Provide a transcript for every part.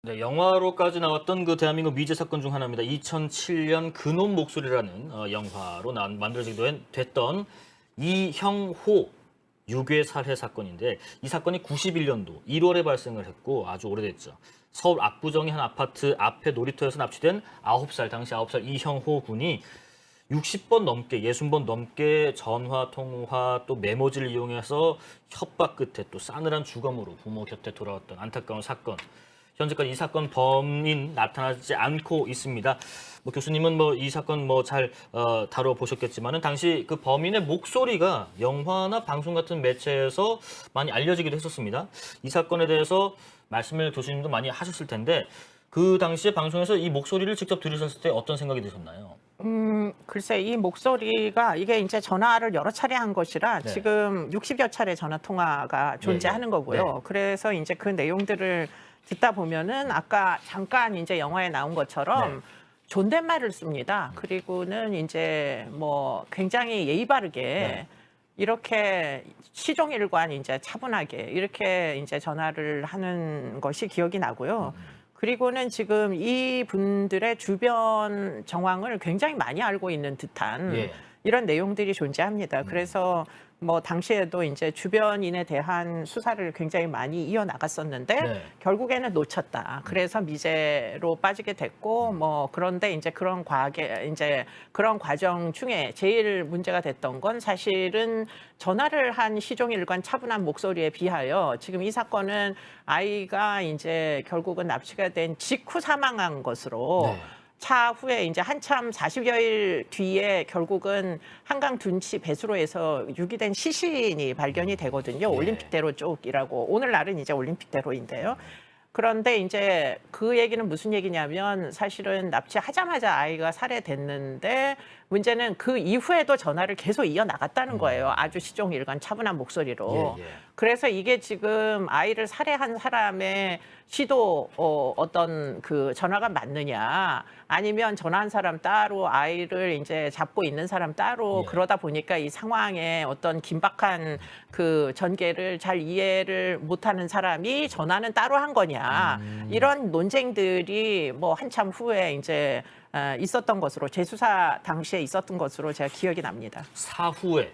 네, 영화로까지 나왔던 그 대한민국 미제 사건 중 하나입니다. 2007년 그놈 목소리라는 영화로 만들어지기도 됐던 이형호 유괴 살해 사건인데 이 사건이 91년도 1월에 발생을 했고 아주 오래됐죠. 서울 압구정의 한 아파트 앞에 놀이터에서 납치된 9살, 당시 9살 이형호 군이 60번 넘게, 60번 넘게 전화, 통화, 또 메모지를 이용해서 협박 끝에 또 싸늘한 주검으로 부모 곁에 돌아왔던 안타까운 사건. 현재까지 이 사건 범인 나타나지 않고 있습니다. 뭐 교수님은 뭐 이 사건 뭐 잘 다뤄보셨겠지만은 당시 그 범인의 목소리가 영화나 방송 같은 매체에서 많이 알려지기도 했었습니다. 이 사건에 대해서 말씀을 교수님도 많이 하셨을 텐데 그 당시에 방송에서 이 목소리를 직접 들으셨을 때 어떤 생각이 드셨나요? 글쎄 이 목소리가 이게 이제 전화를 여러 차례 한 것이라 네. 지금 60여 차례 전화 통화가 존재하는 거고요. 네. 그래서 이제 그 내용들을 듣다 보면은 아까 잠깐 이제 영화에 나온 것처럼 네. 존댓말을 씁니다. 그리고는 이제 뭐 굉장히 예의 바르게 네. 이렇게 시종일관 이제 차분하게 이렇게 이제 전화를 하는 것이 기억이 나고요. 그리고는 지금 이 분들의 주변 정황을 굉장히 많이 알고 있는 듯한 예. 이런 내용들이 존재합니다. 그래서 뭐 당시에도 이제 주변인에 대한 수사를 굉장히 많이 이어나갔었는데 네. 결국에는 놓쳤다. 그래서 미제로 빠지게 됐고 뭐 그런데 이제 그런 과정 중에 제일 문제가 됐던 건 사실은 전화를 한 시종일관 차분한 목소리에 비하여 지금 이 사건은 아이가 이제 결국은 납치가 된 직후 사망한 것으로 네. 차후에 이제 한참 40여일 뒤에 결국은 한강 둔치 배수로에서 유기된 시신이 발견이 되거든요. 올림픽대로 쪽이라고. 오늘날은 이제 올림픽대로인데요. 그런데 이제 그 얘기는 무슨 얘기냐면 사실은 납치하자마자 아이가 살해됐는데 문제는 그 이후에도 전화를 계속 이어나갔다는 거예요. 아주 시종일관 차분한 목소리로. 예, 예. 그래서 이게 지금 아이를 살해한 사람의 시도 어떤 그 전화가 맞느냐 아니면 전화한 사람 따로 아이를 이제 잡고 있는 사람 따로 예. 그러다 보니까 이 상황에 어떤 긴박한 그 전개를 잘 이해를 못하는 사람이 전화는 따로 한 거냐 이런 논쟁들이 뭐 한참 후에 이제 있었던 것으로 재수사 당시에 있었던 것으로 제가 기억이 납니다. 사후에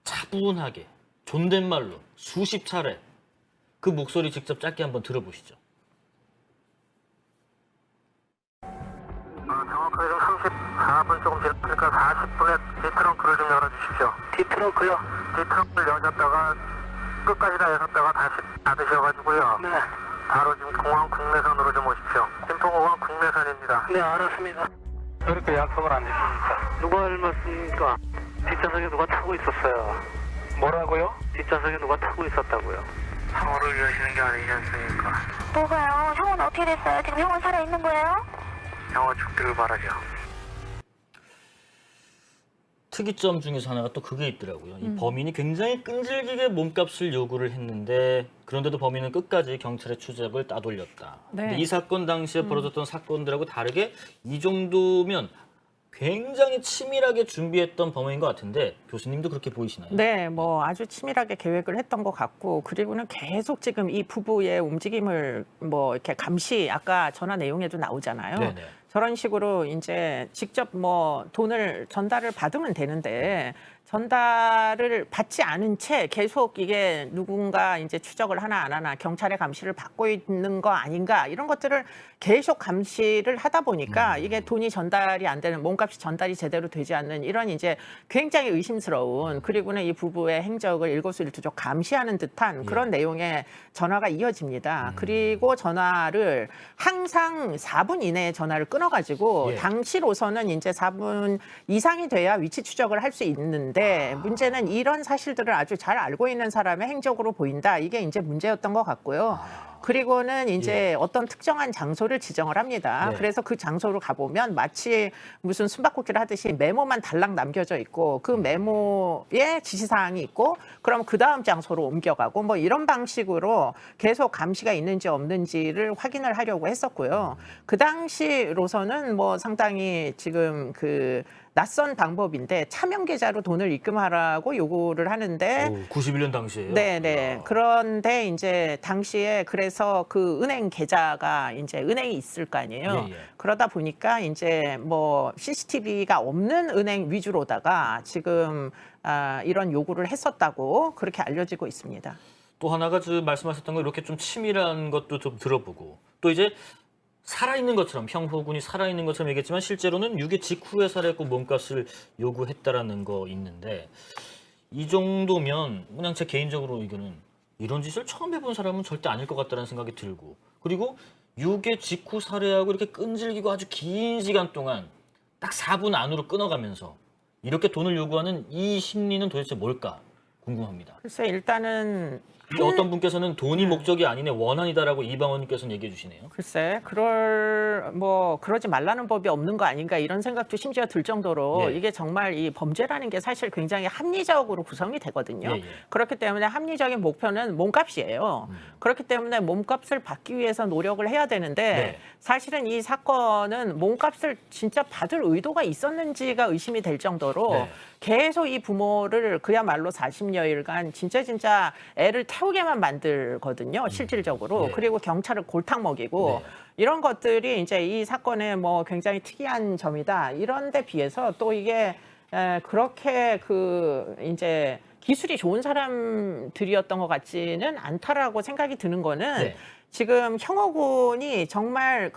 차분하게 존댓말로 수십 차례 그 목소리 직접 짧게 한번 들어보시죠. 정확하게 좀 34분 조금 지났으니까 40분에 뒤트렁크를 좀 열어주십시오. 뒤트렁크요? 뒤트렁크를 여셨다가 끝까지 다 여셨다가 다시 닫으셔가지고요. 네. 바로 지금 공항 국내선으로 좀 오십시오. 김포공항 국내선입니다. 네, 알았습니다. 그렇게 약속을 안 해주십니까? 누가 알았습니까? 뒷좌석에 누가 타고 있었어요. 뭐라고요? 뒷좌석에 누가 타고 있었다고요. 상호를 여시는 게 아니지 않습니까? 뭐가요? 형은 어떻게 됐어요? 지금 형은 살아있는 거예요? 영어 죽기를 바라죠. 특이점 중에서 하나가 또 그게 있더라고요. 이 범인이 굉장히 끈질기게 몸값을 요구를 했는데 그런데도 범인은 끝까지 경찰의 추적을 따돌렸다. 네. 근데 이 사건 당시에 벌어졌던 사건들하고 다르게 이 정도면 굉장히 치밀하게 준비했던 범행인 것 같은데 교수님도 그렇게 보이시나요? 네, 뭐 아주 치밀하게 계획을 했던 것 같고 그리고는 계속 지금 이 부부의 움직임을 뭐 이렇게 감시 아까 전화 내용에도 나오잖아요. 네네. 저런 식으로 이제 직접 뭐 돈을 전달을 받으면 되는데 전달을 받지 않은 채 계속 이게 누군가 이제 추적을 하나 안 하나 경찰의 감시를 받고 있는 거 아닌가 이런 것들을 계속 감시를 하다 보니까 이게 돈이 전달이 안 되는 몸값이 전달이 제대로 되지 않는 이런 이제 굉장히 의심스러운 그리고는 이 부부의 행적을 일거수일투족 감시하는 듯한 그런 내용의 전화가 이어집니다. 그리고 전화를 항상 4분 이내에 전화를 끊어가지고 예. 당시로서는 이제 4분 이상이 돼야 위치 추적을 할 수 있는데 문제는 이런 사실들을 아주 잘 알고 있는 사람의 행적으로 보인다. 이게 이제 문제였던 것 같고요. 그리고는 이제 어떤 특정한 장소를 지정을 합니다. 네. 그래서 그 장소로 가보면 마치 무슨 숨바꼭질을 하듯이 메모만 달랑 남겨져 있고 그 메모에 지시사항이 있고 그럼 그 다음 장소로 옮겨가고 뭐 이런 방식으로 계속 감시가 있는지 없는지를 확인을 하려고 했었고요. 그 당시로서는 뭐 상당히 지금 그 낯선 방법인데 차명 계좌로 돈을 입금하라고 요구를 하는데 91년 당시에요. 네네. 그런데 이제 당시에 그래서 그 은행 계좌가 이제 은행이 있을 거 아니에요. 예, 예. 그러다 보니까 이제 뭐 CCTV가 없는 은행 위주로다가 지금 이런 요구를 했었다고 그렇게 알려지고 있습니다. 또 하나가 말씀하셨던 거 이렇게 좀 치밀한 것도 좀 들어보고 또 이제 살아있는 것처럼 형호군이 살아있는 것처럼 얘기했지만 실제로는 유괴 직후에 살해했고 몸값을 요구했다라는 거 있는데 이 정도면 그냥 제 개인적으로 의견은 이런 짓을 처음 해본 사람은 절대 아닐 것 같다는 생각이 들고 그리고 유괴 직후 살해하고 이렇게 끈질기고 아주 긴 시간 동안 딱 4분 안으로 끊어가면서 이렇게 돈을 요구하는 이 심리는 도대체 뭘까 궁금합니다. 글쎄 일단은 이게 어떤 분께서는 돈이 목적이 아니네 원한이다라고 이방원님께서는 얘기해 주시네요. 글쎄, 그러지 말라는 법이 없는 거 아닌가 이런 생각도 심지어 들 정도로 예. 이게 정말 이 범죄라는 게 사실 굉장히 합리적으로 구성이 되거든요. 예, 예. 그렇기 때문에 합리적인 목표는 몸값이에요. 그렇기 때문에 몸값을 받기 위해서 노력을 해야 되는데 네. 사실은 이 사건은 몸값을 진짜 받을 의도가 있었는지가 의심이 될 정도로 네. 계속 이 부모를 그야말로 40여일간 진짜 애를 태우게만 만들거든요. 실질적으로. 예. 그리고 경찰을 골탕 먹이고 네. 이런 것들이 이제 이 사건의 뭐 굉장히 특이한 점이다. 이런 데 비해서 또 이게 그렇게 이제 기술이 좋은 사람들이었던 것 같지는 않다라고 생각이 드는 거는 네. 지금 형호군이 정말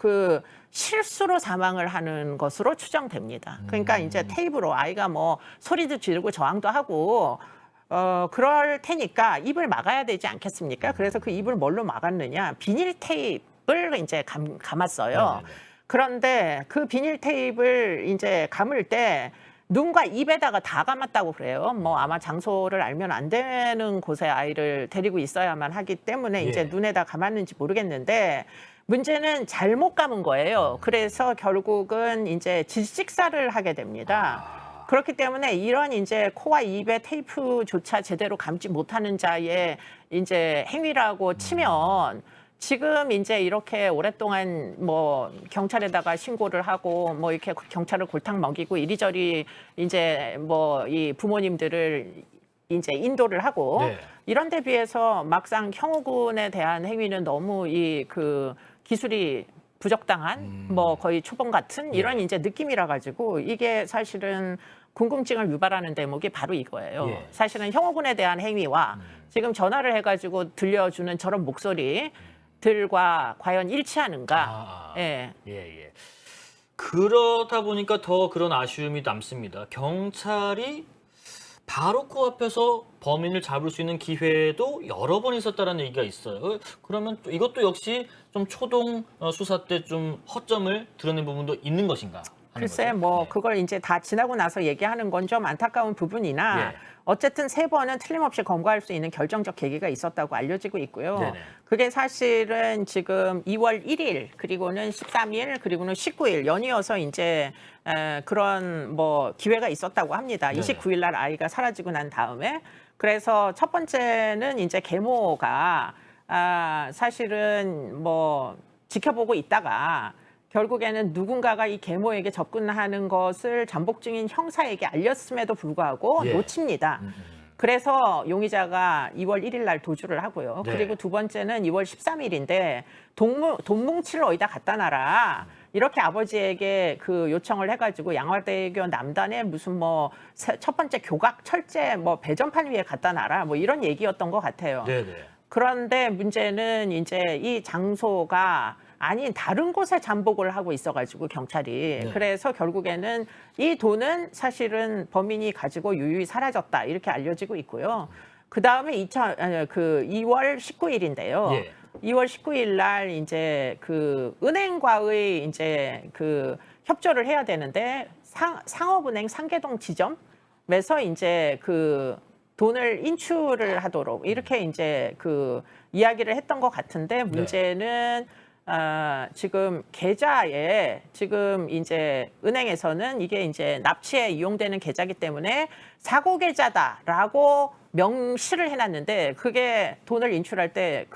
실수로 사망을 하는 것으로 추정됩니다. 그러니까 이제 테이프로 아이가 뭐 소리도 지르고 저항도 하고 그럴 테니까 입을 막아야 되지 않겠습니까? 그래서 그 입을 뭘로 막았느냐? 비닐 테이프를 이제 감았어요. 네네네. 그런데 그 비닐 테이프를 이제 감을 때 눈과 입에다가 다 감았다고 그래요. 뭐 아마 장소를 알면 안 되는 곳에 아이를 데리고 있어야만 하기 때문에 예. 이제 눈에다 감았는지 모르겠는데 문제는 잘못 감은 거예요. 그래서 결국은 이제 질식사를 하게 됩니다. 그렇기 때문에 이런 이제 코와 입에 테이프조차 제대로 감지 못하는 자의 이제 행위라고 치면 지금 이제 이렇게 오랫동안 뭐 경찰에다가 신고를 하고 뭐 이렇게 경찰을 골탕 먹이고 이리저리 이제 뭐 이 부모님들을 이제 인도를 하고 네. 이런 데 비해서 막상 형호군에 대한 행위는 너무 기술이 부적당한 뭐 거의 초범 같은 이런 이제 느낌이라 가지고 이게 사실은 궁금증을 유발하는 대목이 바로 이거예요. 예. 사실은 형호군에 대한 행위와 지금 전화를 해가지고 들려주는 저런 목소리들과 과연 일치하는가? 예. 예. 그러다 보니까 더 그런 아쉬움이 남습니다. 경찰이 바로 코앞에서 범인을 잡을 수 있는 기회도 여러 번 있었다는 얘기가 있어요. 그러면 또 이것도 역시 좀 초동 수사 때 좀 허점을 드러낸 부분도 있는 것인가? 하는 글쎄, 거죠. 뭐 예. 그걸 이제 다 지나고 나서 얘기하는 건 좀 안타까운 부분이나 예. 어쨌든 3번은 틀림없이 검거할 수 있는 결정적 계기가 있었다고 알려지고 있고요. 네네. 그게 사실은 지금 2월 1일 그리고는 13일 그리고는 19일 연이어서 이제 그런 뭐 기회가 있었다고 합니다. 네네. 29일 날 아이가 사라지고 난 다음에 그래서 첫 번째는 이제 계모가 사실은 뭐 지켜보고 있다가 결국에는 누군가가 이 계모에게 접근하는 것을 잠복 중인 형사에게 알렸음에도 불구하고 예. 놓칩니다. 그래서 용의자가 2월 1일 날 도주를 하고요. 네. 그리고 두 번째는 2월 13일인데 돈 뭉치를 어디다 갖다 놔라. 이렇게 아버지에게 요청을 해가지고 양화대교 남단에 무슨 뭐 첫 번째 교각 철제 뭐 배전판 위에 갖다 놔라. 뭐 이런 얘기였던 것 같아요. 네네. 그런데 문제는 이제 이 장소가 아닌 다른 곳에 잠복을 하고 있어가지고 경찰이 네. 그래서 결국에는 이 돈은 사실은 범인이 가지고 유유히 사라졌다 이렇게 알려지고 있고요. 그 다음에 2월 19일인데요. 예. 2월 19일 날 이제 은행과의 이제 협조를 해야 되는데 상업은행 상계동 지점에서 이제 돈을 인출을 하도록 이렇게 이제 이야기를 했던 것 같은데 문제는 지금 계좌에 지금 이제 은행에서는 이게 이제 납치에 이용되는 계좌이기 때문에 사고 계좌다라고 명시를 해놨는데 그게 돈을 인출할 때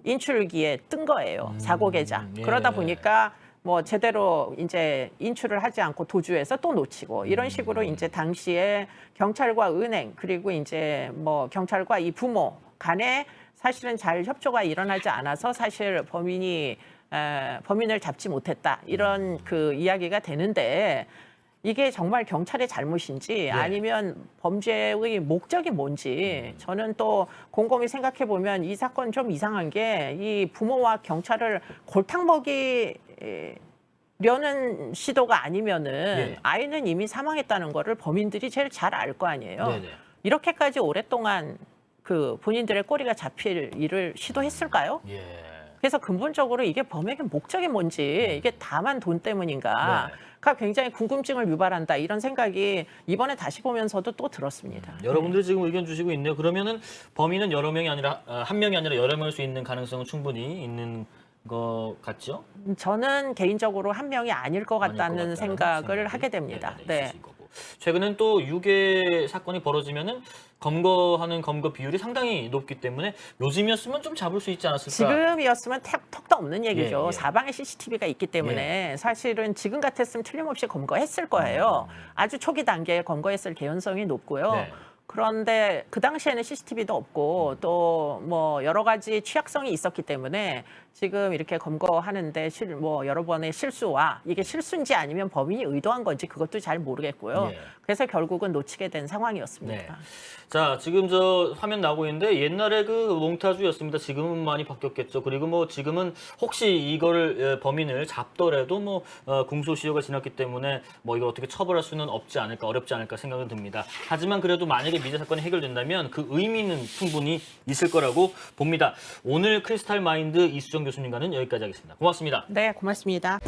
인출기에 뜬 거예요. 사고 계좌. 예. 그러다 보니까 뭐 제대로 이제 인출을 하지 않고 도주해서 또 놓치고 이런 식으로 이제 당시에 경찰과 은행 그리고 이제 뭐 경찰과 이 부모 간에 사실은 잘 협조가 일어나지 않아서 사실 범인을 잡지 못했다 이런 그 이야기가 되는데 이게 정말 경찰의 잘못인지 아니면 범죄의 목적이 뭔지 저는 또 곰곰이 생각해 보면 이 사건 좀 이상한 게 이 부모와 경찰을 골탕 먹이려는 시도가 아니면은 아이는 이미 사망했다는 거를 범인들이 제일 잘 알 거 아니에요. 네네. 이렇게까지 오랫동안 그 본인들의 꼬리가 잡힐 일을 시도했을까요? 예. 그래서 근본적으로 이게 범행의 목적이 뭔지 이게 다만 돈 때문인가가 굉장히 궁금증을 유발한다 이런 생각이 이번에 다시 보면서도 또 들었습니다. 여러분들이 지금 의견 주시고 있네요. 그러면은 범인은 여러 명이 아니라 한 명이 아니라 여러 명일 수 있는 가능성은 충분히 있는 것 같죠? 저는 개인적으로 한 명이 아닐 것 아닐 것 같다는 같다는 생각을 생각이 하게 됩니다. 네네, 있으신 거고. 최근엔 또 유괴 사건이 벌어지면은 검거하는 검거 비율이 상당히 높기 때문에 요즘이었으면 좀 잡을 수 있지 않았을까? 지금이었으면 턱도 없는 얘기죠. 예. 사방에 CCTV가 있기 때문에 사실은 지금 같았으면 틀림없이 검거했을 거예요. 아주 초기 단계에 검거했을 개연성이 높고요. 네. 그런데 그 당시에는 CCTV도 없고 또 뭐 여러 가지 취약성이 있었기 때문에 지금 이렇게 검거하는데 뭐 여러 번의 실수와 이게 실수인지 아니면 범인이 의도한 건지 그것도 잘 모르겠고요. 예. 그래서 결국은 놓치게 된 상황이었습니다. 네. 자, 지금 저 화면 나오고 있는데 옛날에 그 몽타주였습니다. 지금은 많이 바뀌었겠죠. 그리고 뭐 지금은 혹시 이거를 범인을 잡더라도 뭐 공소시효가 지났기 때문에 뭐 이걸 어떻게 처벌할 수는 없지 않을까, 어렵지 않을까 생각은 듭니다. 하지만 그래도 만약에 미제 사건이 해결된다면 그 의미는 충분히 있을 거라고 봅니다. 오늘 크리스탈 마인드 이수정 교수님과는 여기까지 하겠습니다. 고맙습니다. 네, 고맙습니다.